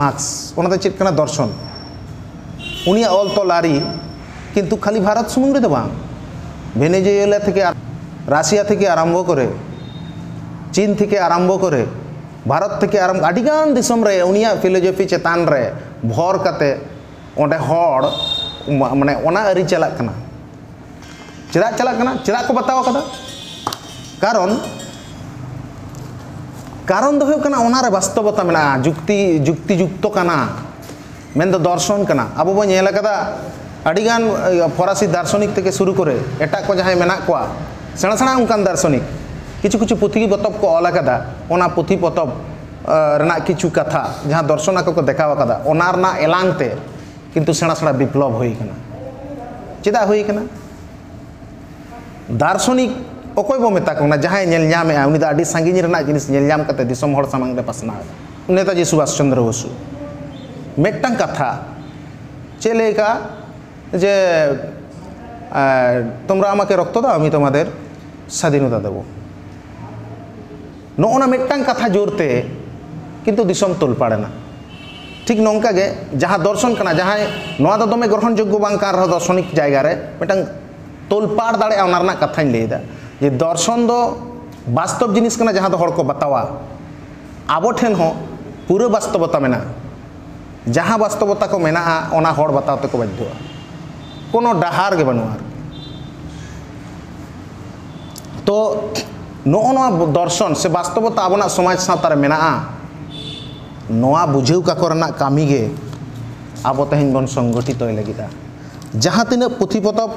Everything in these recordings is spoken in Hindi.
मार्क्स ओना चेक कना दर्शन उनिया ऑल तो लारी किंतु खाली भारत सुमुंग रे बांग वेनेजुएला थेके राशिया थेके आरम्भ करे चीन थेके आरम्भ करे भारत थेके आरम्भ आडिगान दिसम रे उनिया फिलोसफी चेतान रे भर काते ओंडे हड़ माने ओना अरी चलाक कना चेदा को बताव कदा कारण दो कना ओनारे वास्तवता मेना जुक्ति युक्त कना मेन दो दर्शन कना अब बो नेल कदा अडिगान फरासी दार्शनिक तक शुरू करे एटा को जहां मेना को सेणा सेणा उनकान दार्शनिक किछु किछु पुथी पतब को ऑल कदा ओना पुथी पतब रना किछु कथा जहां दर्शन को देखाव कदा ओना रना एलांगते किंतु सेणा सेणा विप्लव होई कना चेदा होई कना दार्शनिक अकोय बो मेता को जहां नेल न्यामे उनी दा आडी सांगिनी रना जिनिस नेल न्याम कते दिसम हड़ सामांग रे पासना नेताजी सुभाष चंद्र बसु मेटटांग कथा चेलेका जे तोमरा आमाके रक्त दाओ आमी तोमादेर स्वाधीनता देव नोना मेटटांग कथा जोरते किंतु दिसम तोलपाड़ेना ठीक नौका गे जहां दर्शन कना जहां नोआ दो दमे ग्रहण योग्य बांग कान रह दर्शनिक जायगा रे मेटटांग तोलपाड़ दाड़े ओना रना कथाñ लैदा जे दर्शन दो वास्तव जिनिस कना जहां दो हड़ को बतावा आबो ठेन हो पूरा वास्तवता मेना जहां वास्तवता को मेना ओना हड़ बतावते को बाध्य कोनो डाहार गे बनुआ तो नोआ दर्शन से वास्तवता आबोना समाज सावता रे मेना नोआ बुझेव का करना कामी गे आबो तहेन बन संगठित होय लगिदा जहां तिना पुथी पतब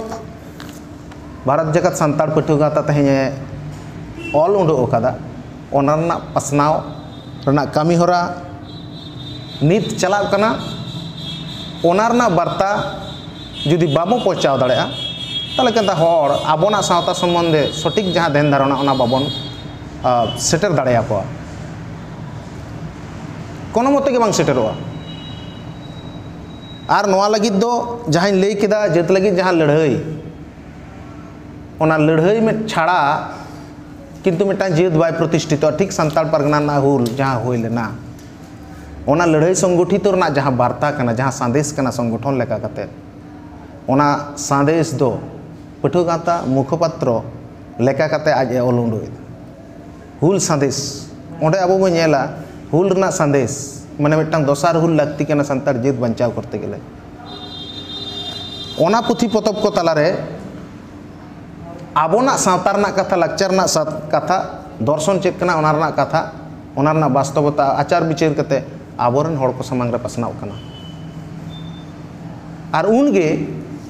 भारत जगत सान्ताड़ पाठ्यगा तहेन ऑल उंडो ओकादा ओना रना पासनाव रना कामी होरा नित चलाव कना ओना रना वार्ता जुदी बाबो पहुंचाव दाड़ेया ताले कंता हड़ आबोना सावता सम्बन्धे सठिक जहां ध्यान धारणा ओना बाबन सेटर दाड़ेया को कोनो मते के बांग सेटरोआ आर नोआ लगिद दो जहां लई केदा जत लगिद जहां लड़ाई ओना लड़ाई में छाड़ा किंतु मिटा जीत बाय प्रतिष्ठित ठीक सान्ताड़ परगना ना हुल जहां होय लेना ओना लड़ाई संगठित रना जहां वार्ता कना जहां संदेश कना संगठन लेका कते ओना संदेश दो पाठ्यगाता मुखपात्र लेका कते आज ऑल उंडो हुल संदेश ओंडे अब बो नेला हुल रना संदेश माने मिटांग दोसार हुल लागती कना सान्ताड़ जीत बंचाव करते गेले ओना पुथी पतब को तालारे आबोना सावता रना कथा लाक्चर रना कथा दर्शन चेक कना ओना रना कथा ओना रना वास्तवता आचार विचार कते आबोरन हड़ को सामांग रे पासनाव कना आर उनगे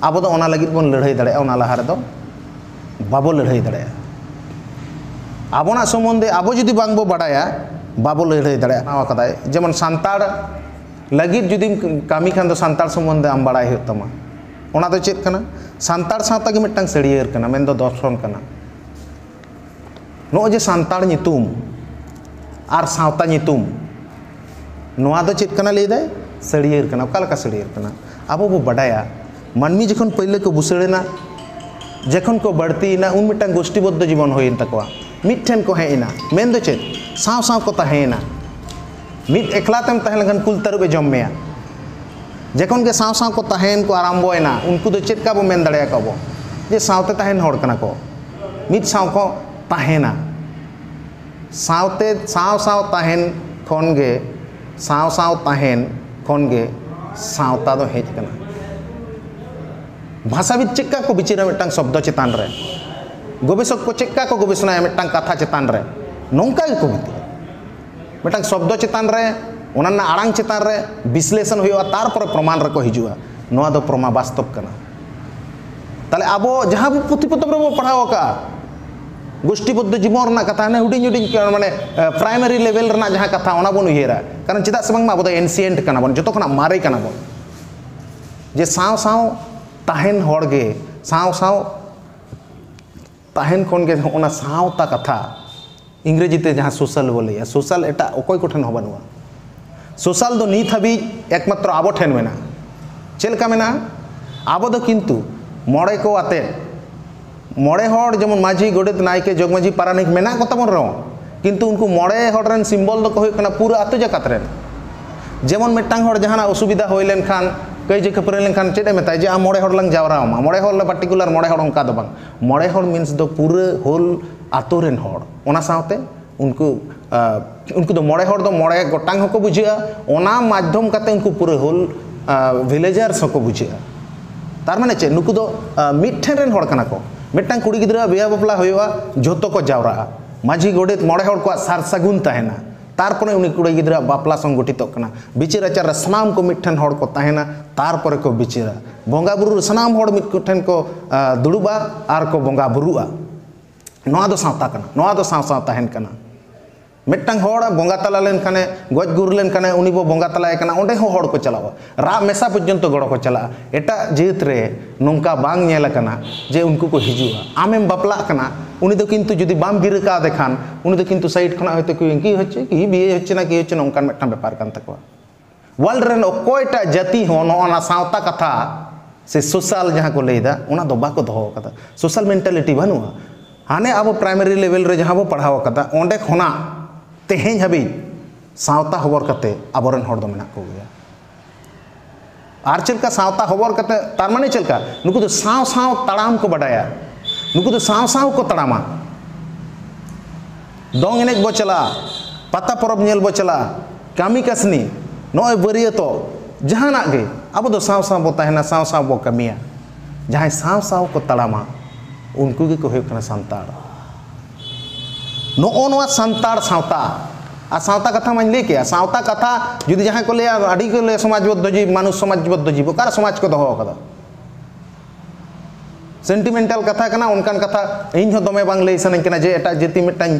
आबो दो ओना लगिद बन लड़ाई दाड़े ओना लहा रे दो बाबो लड़ाई दाड़े आबोना सम्बन्धे आबो जुदी बांग बो बाडाया बाबो लड़ाई दाड़े नावा कदाय जेमन सान्ताड़ लगिद जुदी कामी खान दो सान्ताड़ सम्बन्धे आम बाड़ाय हुयुग तमा ओना दो चेक कना सान्ताड़ सावता गे मिटांग सड़ियर कना मेन दो दर्शन कना नो जे सान्ताड़ नितुम आर सावता नितुम नोआ दो चेक कना लैदाय सड़ियर कना ओका लका सड़ियर कना आबो बो बाडाया मानमी जखन पहले को बुसड़ेना जखन को बढ़तीना उन मिटांग गोष्ठीबद्ध जीवन होइन तकवा मिठेन को हेना मेन दो चेक साव साव को तहेना मिट एकलातेम तहेन लगन कुल तरुबे जम्मेया जखन के साव साव को तहेन को आरम्भयना उनको दो चेक का बो मेन दाड़ेया कबो जे सावते तहेन हड़ कना को मिट साव को तहेना सावते साव साव तहेन खन गे साव साव तहेन खन गे सावता दो हेज कना भाषाविद चेक्का को बिचिरा मिटांग शब्द चेतान रे गवेषक को चेक्का को गवेषणा मिटांग कथा चेतान रे नौका को मिटांग शब्द चेतान रे ओना ना आड़ांग चेतान रे विश्लेषण हुआ तार पर प्रमाण रे को हिजुआ नोआ दो प्रमा वास्तव कना ताले आबो जहां पुथी पतब रे बो पढ़ाव का गोष्ठीबद्ध जीवन रना कथा ने हुडिंग हुडिंग माने प्राइमरी लेवल रना जहां कथा ओना बन उयेरा कारण चेदा से बांग आबो दो एनशिएंट कना बन जतो खना मारे कना बन जे साव साव ताहेन हड़ गे साव साव ताहेन खन गे ओना सावता कथा इंग्रेजी ते जहां सोशल बोले सोशल एटा अकोय को ठन हो बनवा सोशल दो नीत हबी एकमात्र आबो ठेन मेना चेलका मेना आबो दो किंतु मोड़े को आते मोड़े हड़ जेमन माझी गोडेत नायके जगमाझी पारानिक मेना को तबन रो किंतु उनको मोड़े हड़ रेन सिंबल दो को हुई कना पूरा आतो जाकात रेन जेमन मिट्टांग हर जहाना असुविधा होय लेनखान कई खपरे लेनखान चेदे मेताय जे आम मोड़े हर लंग जावरा मा मोड़े हर पार्टिकुलर मोड़े हर उनका दो बांग मोड़े हर मीन्स दो पूरे होल आतो रेन हर ओना सावते उनको दो मोड़े हर दो मोड़े गोटांग हको बुझिया ओना माध्यम काते उनको पूरे होल विलेजर्स हको बुझिया तार माने चे नुकु दो मिठेन रेन हर कना को मिट्टांग कुड़ी गिद्रा बिया बपला होयवा झोतो को जावरा माझी गोडेत मोड़े हर को सार सागुन ताहेना तारपरे उनी कुड़ी गिद्रा बापला संगठितोग कना बिचार आचार सनाम को मिठेन हर को ताहेना तारपरे को बिचारा बोंगा बुरु सनाम हर मिठेन को दुड़ुबा आर को बोंगा बुरुआ नोआ दो सावता कना नोआ दो साव साव ताहेन कना मिट्टांग हर बोंगा तला लेन खाने गज गुर लेन खाने उनी बो बोंगा तलाय कना ओंडे हो हर को चलावा रा मेसा पर्यंत गड़ो को चला एटा जेत रे नोंका बांग नेला कना जे उनको को हिजुआ आमेम बापला कना उनी दो किंतु जुदी बाम गिर का देखान उनी दो किंतु साइड खना होते कोई की होचे की बिए होचे ना की होचे नोंकान मिट्टांग व्यापार कान तकवा वर्ल्ड रेन ओकोयटा जाति हो नोना सावता कथा से सोशल जहां को लेदा ओना दो बाको दोहो कदा सोशल मेंटालिटी बनुआ हाने अब प्राइमरी लेवल रे जहां बो पढ़ाव कदा ओंडे खना तेहें हबी सावता हबर कते आबरन हर दो मेना को गया आर चलका सावता हबर कते तार माने चलका नुकु दो साव साव तड़ाम को बडाया नुकु दो साव साव को तड़ामा दोंग एनेज बो चला पाता परब नेल बो चला कामी कसनी नोय बरिय तो जहाना गे अब दो साव साव बो ताहेना साव साव बो कमिया जहां साव साव को तड़ामा उनको गे को होय कना संताड़ नोआ संताड़ सावता आ सावता कथा मन ले के सावता कथा जुदी जहां को ले आडी को ले समाजबद्ध जीव मानुष समाजबद्ध जीव कार समाज को दोहो कदा सेंटिमेंटल कथा कना उनकान कथा इन हो दमे बांग ले सनन कना जे एटा जेति मिटांग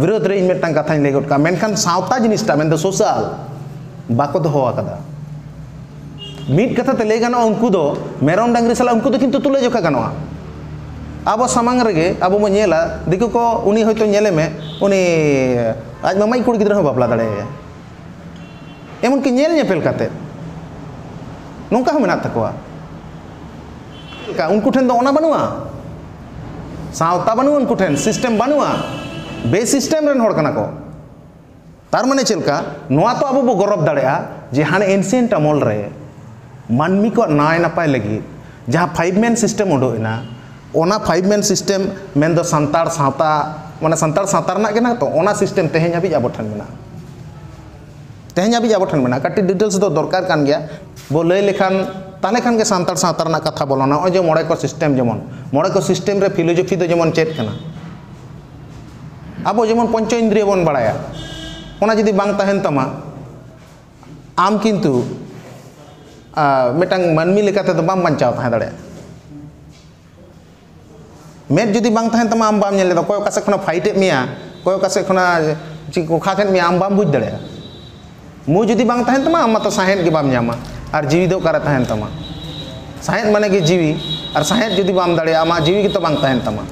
विरोध रे इन मिटांग कथा ले गोट का मेनखान सावता जिनिसटा मेन दो सोशल बाको दोहो कदा मीट कथा ते ले गानो उनको दो मेरम डांगरी साला उनको दो किंतु तुले जोखा गानोआ अब सामांग रेगे अब बो नेला दिकु को उनी होयतो नेले में उनी आज मामाई कुड़ी गिद्रा हो बापला दाड़े एमन कि नेल नेपेल काते नोंका हो मेना तकवा का उनको ठेन दो ओना बनुआ सावता बनुआ उनको ठेन सिस्टम बनुआ बे सिस्टम रेन हर कना को तार माने चलका नोआ तो अब बो गौरव दाड़ेआ जे हाने एंशिएंट अमल रे मानमी को नाय नापाय लगी जहां 5 मैन सिस्टम उडोइना ओना 5 मैन सिस्टम मेन दो संताड़ सावता माने संताड़ सावता रना के ना तो ओना सिस्टम तेहें हबी आबो ठन मेना तेहें हबी आबो ठन मेना काटी डिटेल्स दो दरकार कान गया बो लय लेखान ताले खान के संताड़ सावता रना कथा बोलोना ओ जे मोड़े को सिस्टम जेमन मोड़े को सिस्टम रे फिलोसफी दो जेमन चेत कना आबो जेमन पंच इंद्रिय बन बाड़ाया ओना जदी बांग ताहेन तमा आम किंतु मिटांग मानमी लेकाते तो बाम बंचाव ताहे दाड़े मेद जुदी बांग ताहेन तमा आम बाम नेले दो कोय कासे खना फाइट मिया कोय कासे खना ची को खाथेन मिया आम बाम बुझ दाड़े मु जुदी बांग ताहेन तमा आम तो साहेन के बाम न्यामा और जीवी दो करे ताहेन तमा साहेन माने के जीवी और साहेन जुदी बाम दाड़े आमा जीवी के तो बांग ताहेन तमा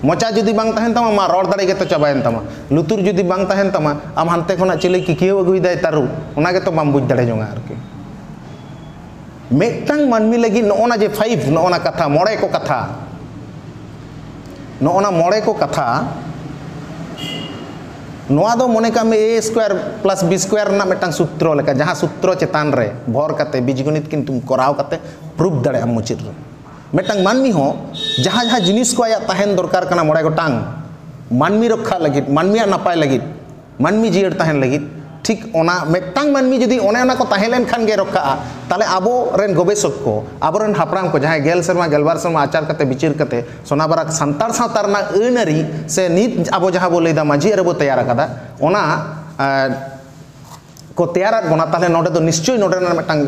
मोचा जुदी बांग ताहेन तमा मा रोड दाड़े के तो चबायन तमा लुतुर जुदी बांग ताहेन तमा आम हानते खना चिले किकियो अगुई दाय तारु ओना के तो बाम बुझ दाड़े जोंगा आरके मेटांग मानमी लगी नोना जे 5 नोना कथा मोड़े को कथा नोना मोड़े को कथा नोआ दो मने का में a square plus b square ना मेटांग सूत्र लेका जहां सूत्र चेतान रे भर काते बीजगणित किंतु कराव काते प्रूफ दाड़े मुचित रे मेटांग मानमी हो जहां जहां जिनिस को आया ताहेन दरकार कना मोड़े गोटांग मानमी रक्षा लगित मानमी नापाय लगित मानमी जियर ताहेन लगित ठीक ओना मेटांग मानमी जदी ओने ओना को ताहेलेन खान गे रखा ताले आबो रेन गवेषक को आबोरेन हापराम को जहां गेल शर्मा गेलबार शर्मा आचार कते विचार कते सोनाबारा संतार सावतारना अनरी से नीत आबो जहां बो लेदा माझी अरबो तैयार कदा ओना को तैयार बोना ताले नोडे तो निश्चय नोडे मेटांग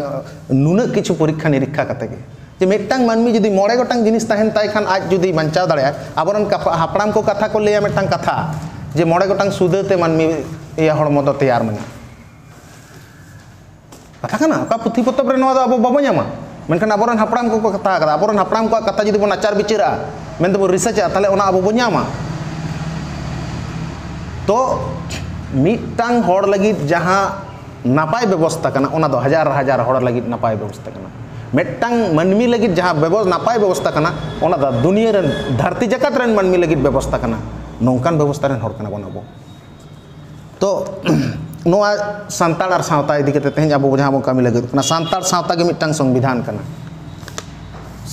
नुना किछु परीक्षा निरीक्षा कते गे जे मेटांग मानमी जदी मोड़े गोटांग जिनिस ताहेन ताय खान आज जदी बंचाव दाड़े आबोरेन हापराम को कथा को लेया मेटांग कथा जे मोड़े गोटांग सुदेते मानमी या हड़मो दो तैयार मेना कथा कना का पुथी पतब रे नोआ दो आबो बाबो न्यामा मेनखान आबोरेन हापराम को कथा कदा आबोरेन हापराम को कथा जदी बो आचार विचारा मेन दो रिसर्च ताले ओना आबो बो न्यामा तो मिटांग हड़ लगी जहां नापाय व्यवस्था कना ओना दो हजार हजार हड़ लगी नापाय व्यवस्था कना मेटांग मानमी लगी जहां व्यवस्था नापाय व्यवस्था कना ओना दा दुनिया रेन धरती जगत रेन मानमी लगी व्यवस्था कना नोंकान व्यवस्था रेन हड़ कना बन आबो तो नोआ सांताड़ और सावता इदी करते तेज अब जहाँ बो कमी लगे सांताड़ सावता के मिट्टांग संविधान करना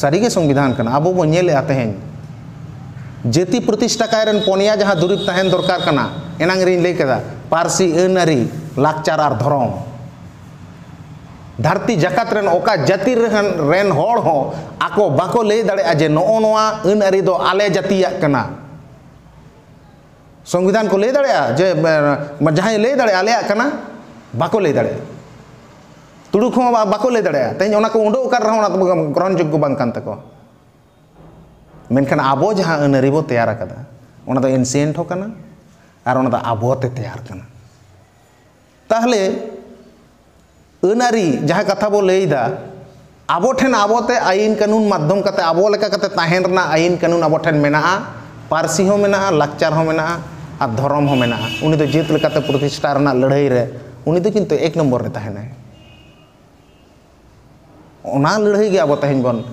सारी संविधान करना अब बो नेले तेज जाति प्रतिष्ठा कायरन पोनिया जहाँ दुरीब तहन दरकार करना एनांग रे लई केदा पारसी अनारी लाकचार और धर्म धरती जगत रेन ओका जाति रेन होड़ हो आको बाको लई दाड़े जे नो नोआ अनारी दो आले जातिया करना संविधान को लई दाड़े जे जहाँ लई दाड़े आले करना बाको लई दाड़े तुड़ुक हो बाको लई दाड़े तेज ओना को उंडो कर रहा ग्रहण योग्य बांग कान तको मेनखान आबो जहाँ अनारी बो तैयार अकादा ओना दो एनसियेंट हो कना और ओना दो आबोते तैयार कना ताहले अनारी जहाँ कथा बो लईदा आबो ठेन आबोते आईन कानून माध्यम कते आबो लेका कते ताहेन रना आईन कानून आबो ठेन मेनाआ पारसी हो मेनाआ लाकचार हो मेनाआ और धर्म हो मेनाआ उनी दो जेत लेकाते प्रतिष्ठा रना लड़ाई रे उनी दो किन्तु एक नंबर रे ताहेनाय ओना लड़ाई गे आबो ताहेन बन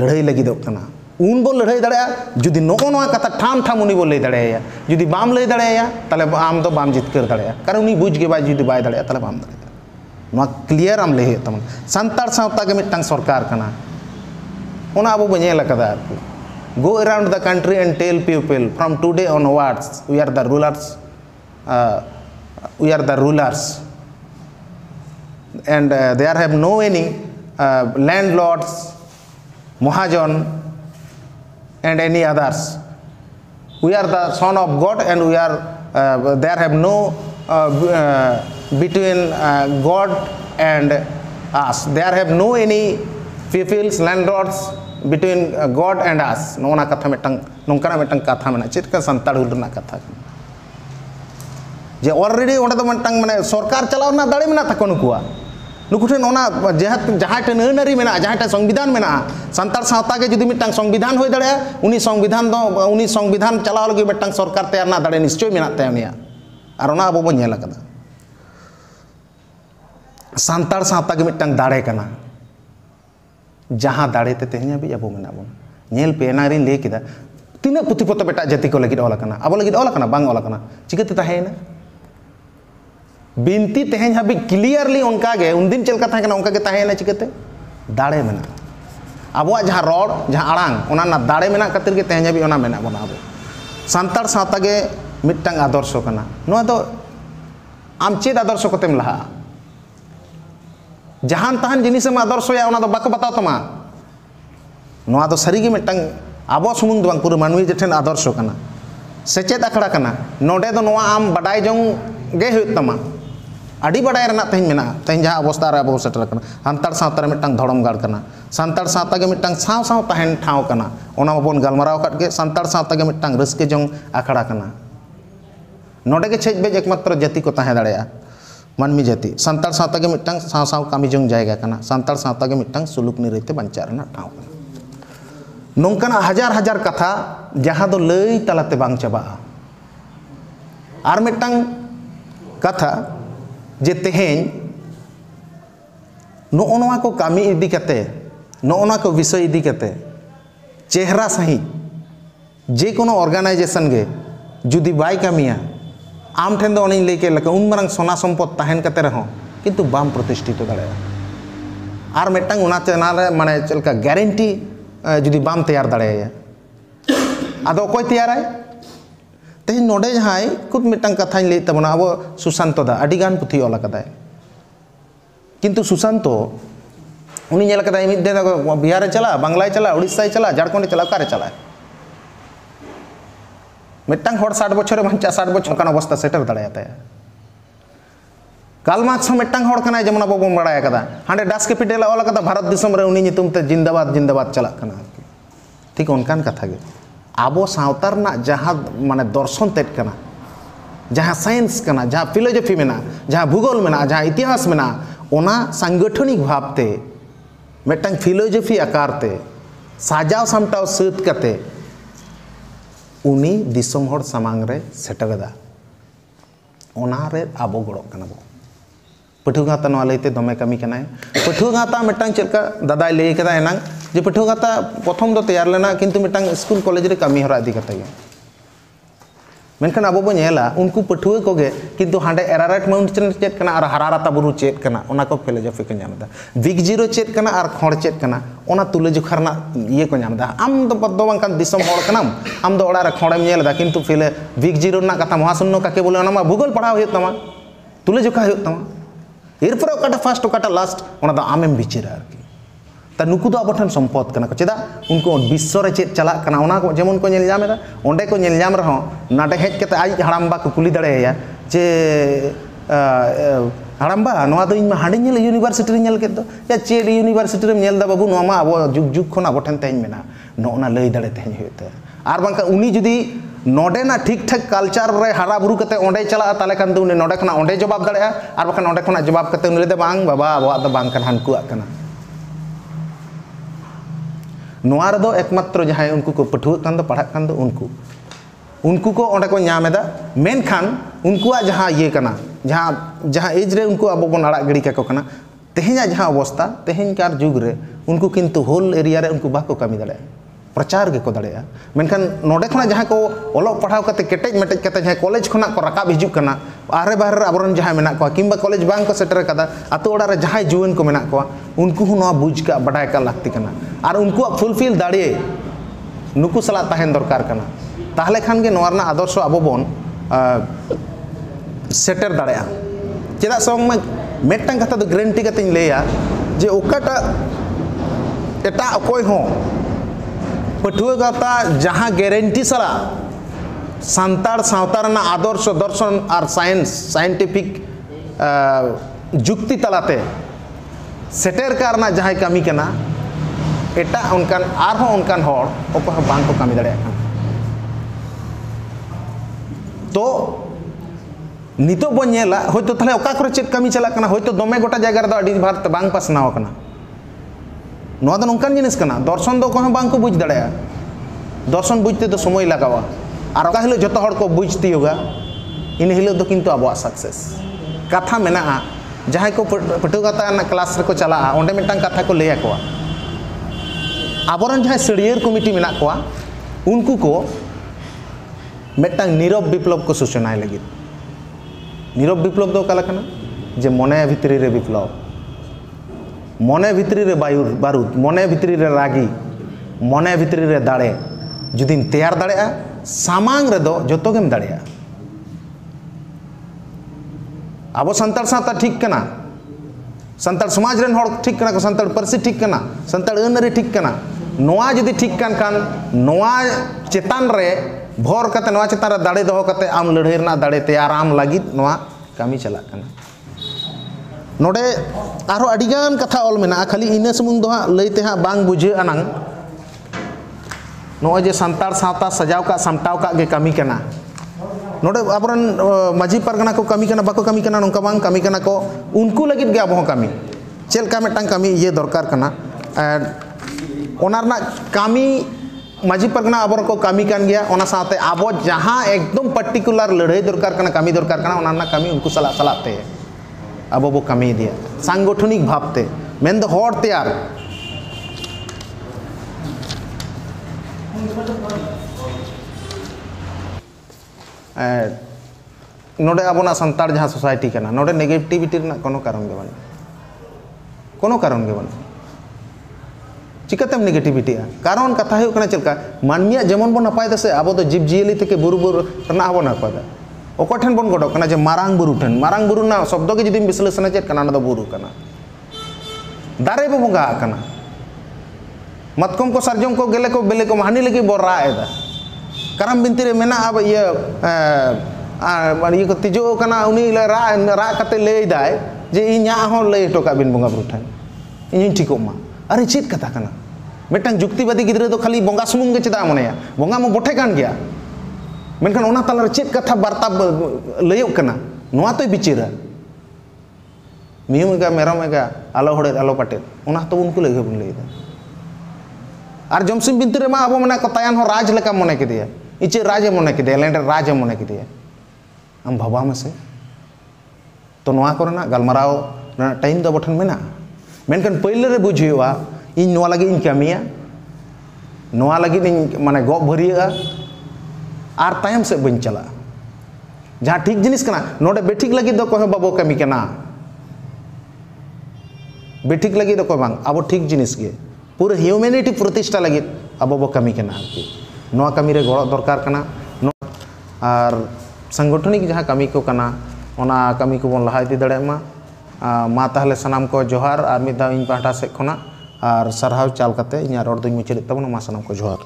लड़ाई लगिदोग कना उन बो लड़ाई दाड़ा जुदी नको नोआ कथा ठाम ठाम उनी बो लई दाड़ेया जुदी बाम लई दाड़ेया ताले आम दो बाम जितकर दाड़ेया कारण उनी बुझ गे बाय जुदी बाय दाड़ेया ताले बाम दाड़ेया नोआ क्लियर आम लई तमन सांताड़ सावता के मिट्टांग सरकार कना ओना अब बो नेल कदा go around the country and tell people from today onwards we are the rulers and there have no any landlords mahajan and any others. We are the son of God and we are there have no between God and us. There have no any peoples, landlords between God and us. नोना कथा मिटंग नोंकना मिटंग कथा मना चेत का संताड़ हुलना कथा जे ऑलरेडी ओंडे दो मिटंग माने सरकार चलाव ना दाड़े मेना था कोनुकुआ नुकुठेन ओना जहाँ ठेन अनारी मेना जहाँ ठेन संविधान मेना सांताड़ सावता के जुदी मिट्टांग संविधान हो दाड़े उनी संविधान चलाव लगी मिट्टांग सरकार तैयार ना दाड़े निश्चय मेना ते उनिया और ओना अब बो नेल अकादा सांताड़ सावता के मिट्टांग दाड़े कना जहाँ दाड़े ते तेहኛ भी अब मेना बन नेल पे एनारी लई केदा तीना पुथि पतब एटा जाति को लगी ओल कना अब लगी ओल कना बांग ओल कना चिकाते ताहेना बिनती तेहन हाबी क्लियरली उनका गे उन दिन चलका था उनका गे ताहेना चिकाते दाड़े मेना आबो जहाँ रोड जहाँ आड़ांग ओना ना दाड़े मेना खातिर गे तेहन हाबी ओना मेना बना आबो सांताड़ सावता गे मिट्टांग आदर्श कना नोआ दो आम चेद आदर्श कोतेम लहा जहान तहान जिनिसम आदर्श या ओना दो बाको बताओ तमा नोआ दो सरी गे मिट्टांग आबो सुमुंग दो बांग पूरा मानवी जेठेन आदर्श कना सेचेद आखड़ा कना नोडे दो नोआ आम बडाय जोंग गे हुयुग तमा अड़ी बड़ाई रना तेहन मेना तेहन जहाँ अवस्था रे अब सेटर कना सांताड़ सावता रे मिट्टांग धड़म गाड़ कना सांताड़ सावता के मिट्टांग साव साव तहन ठाव कना ओना बन गलमाराव काट के सांताड़ सावता के मिट्टांग रस्के जोंग आखड़ा कना नोडे के छेज बेज एकमात्र जाति को ताहे दाड़ेया मानमी जाति सांताड़ सावता के मिट्टांग साव साव कामी जोंग जायगा कना सांताड़ सावता के मिट्टांग सुलुक निरैते बांचा रना ठाव कना नोंकाना हजार हजार कथा जहाँ दो लई तलाते बांग चाबाआ आर मिट्टांग कथा जे तेहें नोआ को कामी इदी कते नोआ को विषय इदी कते चेहरा सही जे कोनो ऑर्गेनाइजेशन गे जुदी बाय कामिया आम ठेन दो लई के लका उन मारंग सोना सम्पद ताहेन कते रहो किंतु बाम प्रतिष्ठित दाड़ेया आर मिट्टांग उना चेना रे माने चलका गारंटी जुदी बाम तैयार दाड़ेया आदो कोई तैयाराय तेहन नोडे जहाँ खुद मिट्टांग कथाñ लई तबना अब सुशांत दा अडिगान पुथि ओल अकादाय किंतु सुशांत उनी नेल अकादाय मिद दिन बिहार चला बांग्ला चला उड़ीसा चला झारखंड चला कारे चला मिट्टांग हर 60 बछर बांचा 60 बछर कान अवस्था सेटर दाड़ेयाताय काल मार्क्स मिट्टांग हर कनाय जेमन अब बन बड़ाय अकादा हांडे डास कैपिटल ओल अकादा भारत दिसम रे उनी नितुम ते जिंदाबाद जिंदाबाद चला कना ठीक उनकान कथा गे आबो सावता रना जहाँ माने दर्शन तेज कना जहाँ साइंस कना जहाँ फिलोसफी मेना जहाँ भूगोल मेना जहाँ इतिहास मेना ओना सांगठनिक भावते मिट्टांग फिलोसफी आकारते साजाव सामटाव सात कते उनी दिसम हर सामांग रे सेटरदा ओना रे आबो गड़ो कना बो पठुआ गाता नोआ लईते दमे कमी कनाय पठुआ गाता मिट्टांग चलका दादाय लई कदा एनांग जे पठुआ गाता प्रथम दो तैयार लेना किंतु मिट्टांग स्कूल कॉलेज रे कमी हरा इदी कते गे मेनखान अब बो नेला उनको पठुआ कोगे किंतु हांडे एराराइट माउंटेन चेत कना और हराराता बुरु चेत कना ओना को फिलोसफी को नामदा बिग जीरो चेत कना और खोड़ चेत कना ओना तुले जुखारना ये को नामदा आम दो बद्दो बांकान दिसम होड़ कनाम आम दो ओड़ा रे खोड़ेम नेलदा किंतु फिले बिग जीरो ना कथा महाशून्य काके बोले ओना मा भूगोल पढ़ाव हुयुग तमा तुले जुखा हुयुग तमा एरपर ओकाटा फास्ट ओकाटा लास्ट ओना दो आमेम बिचारा आरकी ता नुकु दो आबो ठन सम्पद कना को चेदा उनको विश्व रे चेत चला कना ओना को जेमन को नेल जामेदा ओंडे को नेल जाम रहो नाटे हेज कते आज हड़ामबा को कुली दड़ेया जे हड़ामबा नोआ दो इन मा हांडे नेल यूनिवर्सिटी रे नेल केत दो या चेड यूनिवर्सिटी रे नेल दा बाबू नोआ मा आबो जुग जुग खन आबो ठन तेज मेना नोना लई दड़े तेज होते आर बांका उनी जुदी नोडे ना ठीक ठाक कल्चर रे हारा बुरु कते ओंडे चला ताले खान दो उनी नोडे खना ओंडे जवाब दड़ेया आर बाखन ओंडे खना जवाब कते उनी ले बांग बाबा आबो द बांग कन हानकुआ कना नोआ रे दो एकमात्र जहां उनको को पठुआ कान दो पढ़ा कान दो उनको को ओंडे को नामेदा मेनखान उनकुआ जहां ये कना जहां एज रे उनको अब बन आड़ा गिड़ी का कना तेहेजा जहां अवस्था तेहेंकार जुग रे उनको किंतु होल एरिया रे उनको बाको कमी दड़े प्रचार के को दड़ेया मेनखान नोडे खना जहां को ओलो पढ़ाव कते केटेज मेटेज कते जहां कॉलेज खना को रकाब हिजुक कना आरे बाहर आबरन जहां मेना को किंबा कॉलेज बांग को सेटर कदा आतो ओडा रे जहां जुवन को मेना को उनको हुआ बुझ का बडाय का लागती कना और उनको फुलफिल दाड़े नुकु सला तहन दरकार कना ताहले खान के नोरना आदर्श अब बन सेटर दाड़ेया चेदा संग में मेटटांग कथा दो ग्रेंटी कते लेया जे ओकाटा एटा अकोय हो पठुआ गाता जहां गारंटी सला सांतार सावतार ना आदर्श दर्शन और साइंस साइंटिफिक जुक्ति तलाते सेटर कारना जहां कमी कना एटा उनकान आरहो उनकान होड़ ओको बांग को कमी दड़े तो नितो बन नेला होयतो तले ओका करे चेत कमी चला कना होयतो दोमे गोटा जगह रे दो अडी भारत बांग पासनाव कना नोआ दो नोंकान जिनिस कना दर्शन दो को बांग को बुझ दड़ेया दर्शन बुझते तो समय लगावा और ओका हिलो जतो हड़ को बुझती होगा इन हिलो दो किंतु आबो सक्सेस कथा मेना जहां को पठुगाता ना क्लास रे को चला ओंडे मिटांग कथा को लेया को आबरन जहां सड़ियर कमिटी मेना को उनको को मिटांग नीरव विप्लव को सूचनाय लगी नीरव विप्लव दो काला कना जे मने भितरी रे विप्लव मने भितरी रे बारूद मने भितरी रे रागी मने भितरी रे दाड़े जुदीम तैयार दाड़ेया सामांग रे दो जतो गेम दाड़ेया आबो संताल साता ठीक कना संताल समाज रेन हड़ ठीक कना को संताल परसी ठीक कना संताल अनरी ठीक कना नोआ जुदी ठीक कान नोआ चेतान रे भोर कते नोआ चेतान रे दाड़े दो कते आम लड़ाई रना दाड़े तैयार आम लगी नोआ कामी चला कना नोडे आरो अडिगान कथा ऑल मेना खाली इना सुमुंग दो हा लईते हा बांग बुझे अनंग नो जे संतार सावता सजाव का समटाव का गे कमी कना नोडे आबरन माजी परगना को कमी कना बाको कमी कना नोंका बांग कमी कना को उनको लगित गे आबो कमी चेल का मेटांग कमी ये दरकार कना ओनारना कमी माजी परगना आबर को कमी कान गया ओना साथे आबो जहां एकदम पर्टिकुलर लड़ाई दरकार कना कमी दरकार कना ओनारना कमी उनको सला सलाते अब वो कमी दिया सांगठनिक भावते मेन दो हड़ तैयार नोडे आबोना संतार जहां सोसाइटी कना नोडे नेगेटिविटी ना कोनो कारण गे बन चिकातेम नेगेटिविटी कारण कथा हो कना चलका मानमिया जेमन बन नपाय दसे आबो दो जीव जियली थेके बुरु बुरु रना आबो नपाय दा ओको ठन बन गडो कना जे मारांग बुरु ना शब्द के जदि विश्लेषण चेत कना ना बुरु कना दारे बो बंगा कना मतकम को सरजम को गेले को बेले को हानि लगी बो रा एदा करम बिनती रे मेना अब ये को तिजो कना उनी रा कते ले दाय जे इन्या हो ले टोका बिन बंगा बुरु ठन इन ठीको मा अरे चेत कथा कना मेटांग जुक्तिवादी गिद्रे तो खाली बंगा सुमुंग गे चेदा मनेया बंगा मो बोठे कान गया मेनखान ओना ताला चेत कथा वार्ता लयक कना नोआ तो बिचारा मियुमेगा मेरमेगा आलो हड़े आलो पाटे ओना तो उनको लगे बन लेदा और जमसिम बिनती रे मा अब मने को तायान हो राज लेका मने के दिया इचे राज मने के दिया लेंडर राज मने के दिया हम भवा में से तो नोआ करना गलमराव टाइम दो बठन मेना मेनखान पहिले रे बुझियोआ इन नोआ लगी इन कमिया नोआ लगी इन माने गो भरिया और तायम से बन चला जहाँ ठीक जिनिस कना नोडे बेठिक लगी दो कोई बाबो कमी कना बेठिक लगी दो कोई बांग अब ठीक जिनिस गे पूरे ह्यूमैनिटी प्रतिष्ठा लगी अब बो कमी कना आरकी नोआ कमी रे गड़ो दरकार कना और संगठनिक जहाँ कमी को कना ओना कमी को बन लहा इदी दड़े मा ताहले सनाम को जोहार और मिद दाव इन पाहटा से खना और सरहाव चाल कते इᱧ रोड दुñ मुचाद तबना मा सनाम को जोहार।